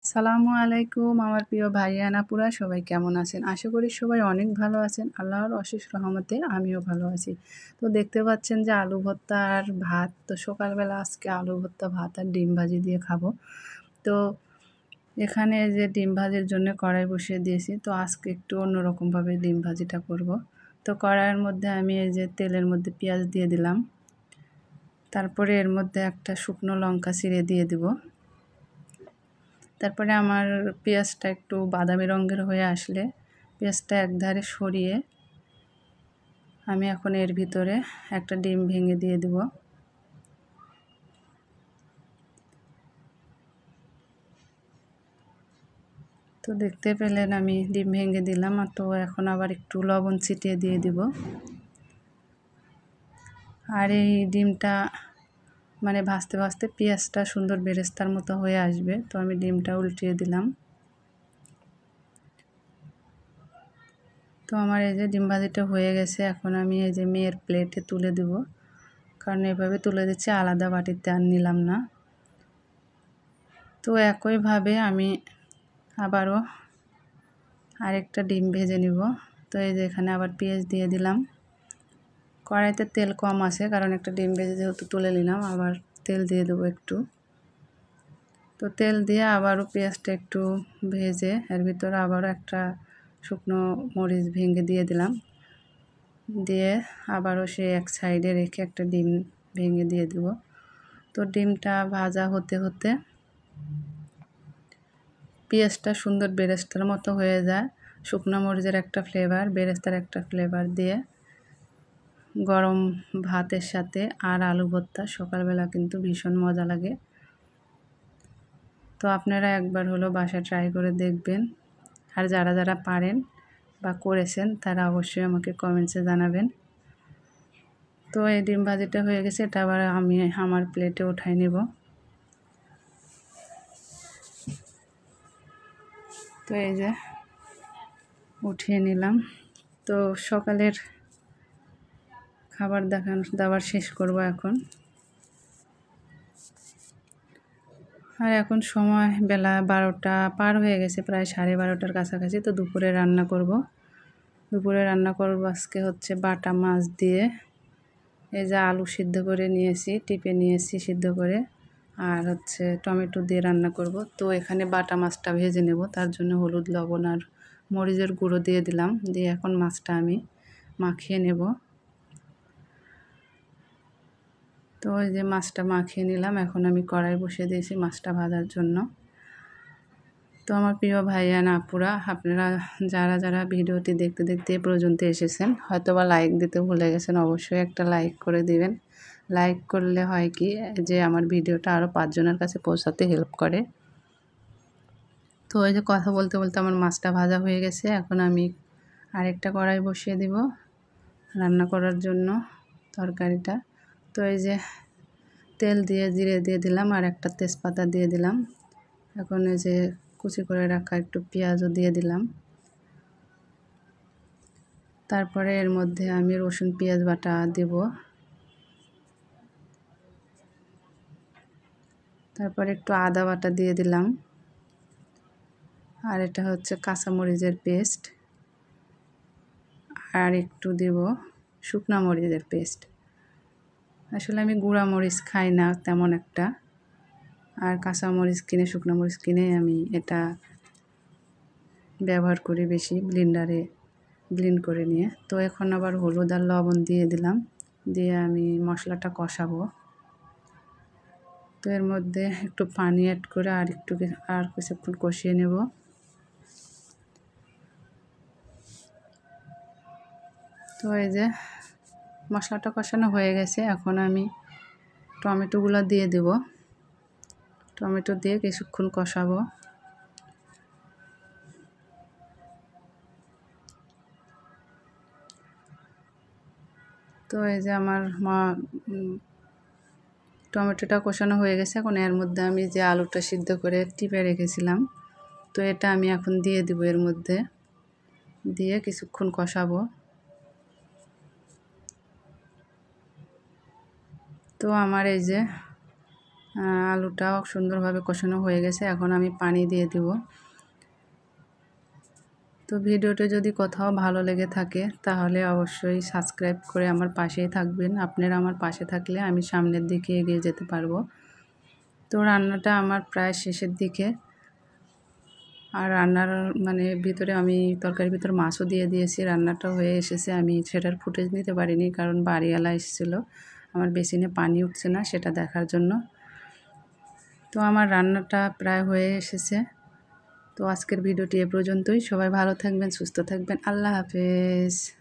সালামু আলাইকুম আমার প্রিয় ভাইয়ান আপুরা সবাই কেমন আছেন? আশা করি সবাই অনেক ভালো আছেন। আল্লাহর অশেষ রহমতে আমিও ভালো আছি। তো দেখতে পাচ্ছেন যে আলু ভর্তা আর ভাত। তো সকালবেলা আজকে আলু ভর্তা, ভাত আর ডিম ভাজি দিয়ে খাবো। তো এখানে যে ডিম ভাজির জন্য কড়াই বসিয়ে দিয়েছি। তো আজকে একটু অন্যরকমভাবে ডিম ভাজিটা করব। তো কড়াইয়ের মধ্যে আমি এই যে তেলের মধ্যে পেঁয়াজ দিয়ে দিলাম। তারপরে এর মধ্যে একটা শুকনো লঙ্কা চিড়ে দিয়ে দিব। তারপরে আমার পেঁয়াজটা একটু বাদামি রঙের হয়ে আসলে পেঁয়াজটা একধারে সরিয়ে আমি এখন এর ভিতরে একটা ডিম ভেঙে দিয়ে দেব। তো দেখতে পেলেন আমি ডিম ভেঙে দিলাম। তো এখন আবার একটু লবণ ছিটিয়ে দিয়ে দিব। আর এই ডিমটা মানে ভাজতে ভাজতে পেঁয়াজটা সুন্দর বেরেস্তার মতো হয়ে আসবে। তো আমি ডিমটা উল্টিয়ে দিলাম। তো আমার এই যে ডিম ভাজিটা হয়ে গেছে। এখন আমি এই যে মেয়ের প্লেটে তুলে দেব, কারণ এভাবে তুলে দিচ্ছি, আলাদা বাটিতে আর নিলাম না। তো একইভাবে আমি আবারও আরেকটা ডিম ভেজে নিব। তো এই যে এখানে আবার পেঁয়াজ দিয়ে দিলাম। কড়াইতে তেল কম আছে, কারণ একটা ডিম ভেজে যেহেতু তুলে নিলাম, আবার তেল দিয়ে দেবো একটু। তো তেল দিয়ে আবারও পেঁয়াজটা একটু ভেজে এর ভিতরে আবারও একটা শুকনো মরিচ ভেঙে দিয়ে দিলাম। দিয়ে আবারও সে এক সাইডে রেখে একটা ডিম ভেঙে দিয়ে দেব। তো ডিমটা ভাজা হতে হতে পেঁয়াজটা সুন্দর বেরেস্তার মতো হয়ে যায়। শুকনো মরিচের একটা ফ্লেভার, বেরেস্তার একটা ফ্লেভার দিয়ে গরম ভাতের সাথে আর আলু ভর্তা সকালবেলা কিন্তু ভীষণ মজা লাগে। তো আপনারা একবার হলো বাসায় ট্রাই করে দেখবেন। আর যারা যারা পারেন বা করেছেন তারা অবশ্যই আমাকে কমেন্টসে জানাবেন। তো এই ডিম ভাজিটা হয়ে গেছে, এটা আবার আমি আমার প্লেটে উঠাই নেব। তো এই যে উঠিয়ে নিলাম। তো সকালের খাবার দাবার শেষ করব এখন। আর এখন সময় বেলা 12টা পার হয়ে গেছে, প্রায় 12:30টার কাছাকাছি। তো দুপুরে রান্না করব। আজকে হচ্ছে বাটা মাছ দিয়ে, এই যে আলু সিদ্ধ করে নিয়েছি, টিপে নিয়েছি সিদ্ধ করে, আর হচ্ছে টমেটো দিয়ে রান্না করব। তো এখানে বাটা মাছটা ভেজে নেব, তার জন্য হলুদ, লবণ আর মরিচের গুঁড়ো দিয়ে দিলাম। দিয়ে এখন মাছটা আমি মাখিয়ে নেব। তো ওই যে মাছটা মাখিয়ে নিলাম, এখন আমি কড়াই বসিয়ে দিয়েছি মাছটা ভাজার জন্য। তো আমার প্রিয় ভাইয়ান আপুরা, আপনারা যারা যারা ভিডিওটি দেখতে দেখতে পর্যন্ত এসেছেন, হয়তো বা লাইক দিতে ভুলে গেছেন, অবশ্যই একটা লাইক করে দিবেন। লাইক করলে হয় কি যে আমার ভিডিওটা আরও 5 জনের কাছে পৌঁছাতে হেল্প করে। তো ওই যে কথা বলতে বলতে আমার মাছটা ভাজা হয়ে গেছে। এখন আমি আরেকটা কড়াই বসিয়ে দিব রান্না করার জন্য তরকারিটা। তো এই যে তেল দিয়ে জিরে দিয়ে দিলাম আর একটা তেজপাতা দিয়ে দিলাম। এখন এই যে কুচি করে রাখা একটু পেঁয়াজও দিয়ে দিলাম। তারপরে এর মধ্যে আমি রসুন পেঁয়াজ বাটা দেব। তারপরে একটু আদা বাটা দিয়ে দিলাম। আর এটা হচ্ছে কাঁচামরিচের পেস্ট, আর একটু দেব শুকনো মরিচের পেস্ট। আসলে আমি গুঁড়া মরিচ খাই না তেমন একটা, আর কাঁচামরিচ কিনে, শুকনো মরিচ কিনে আমি এটা ব্যবহার করি বেশি, ব্লেন্ডারে ব্লেন্ড করে নিয়ে। তো এখন আবার হলুদ আর লবণ দিয়ে দিলাম, দিয়ে আমি মশলাটা কষাবো। তো এর মধ্যে একটু পানি অ্যাড করে আর কিছুক্ষণ কষিয়ে নেব। তো এই যে মশলাটা কষানো হয়ে গেছে, এখন আমি টমেটোগুলো দিয়ে দেব। টমেটো দিয়ে কিছুক্ষণ কষাবো। তো এই যে আমার টমেটোটা কষানো হয়ে গেছে। এখন এর মধ্যে আমি যে আলুটা সিদ্ধ করে টিপে রেখেছিলাম, তো এটা আমি এখন দিয়ে দিব এর মধ্যে, দিয়ে কিছুক্ষণ কষাবো। তো আমার এই যে আলুটাও সুন্দরভাবে কষানো হয়ে গেছে। এখন আমি পানি দিয়ে দিব। তো ভিডিওটা যদি কোথাও ভালো লেগে থাকে তাহলে অবশ্যই সাবস্ক্রাইব করে আমার পাশেই থাকবেন। আপনারা আমার পাশে থাকলে আমি সামনের দিকে এগিয়ে যেতে পারবো। তো রান্নাটা আমার প্রায় শেষের দিকে। আর রান্নার ভিতরে আমি তরকারির ভিতরে মাছও দিয়ে দিয়েছি। রান্নাটা হয়ে এসেছে। আমি সেটার ফুটেজ নিতে পারিনি, কারণ বাড়িওয়ালা এসেছিলো। আমার বেসিনে পানি উঠছে না সেটা দেখার জন্য। তো আমার রান্নাটা প্রায় হয়ে এসেছে। তো আজকের ভিডিওটি এ পর্যন্তই। সবাই ভালো থাকবেন, সুস্থ থাকবেন। আল্লাহ হাফেজ।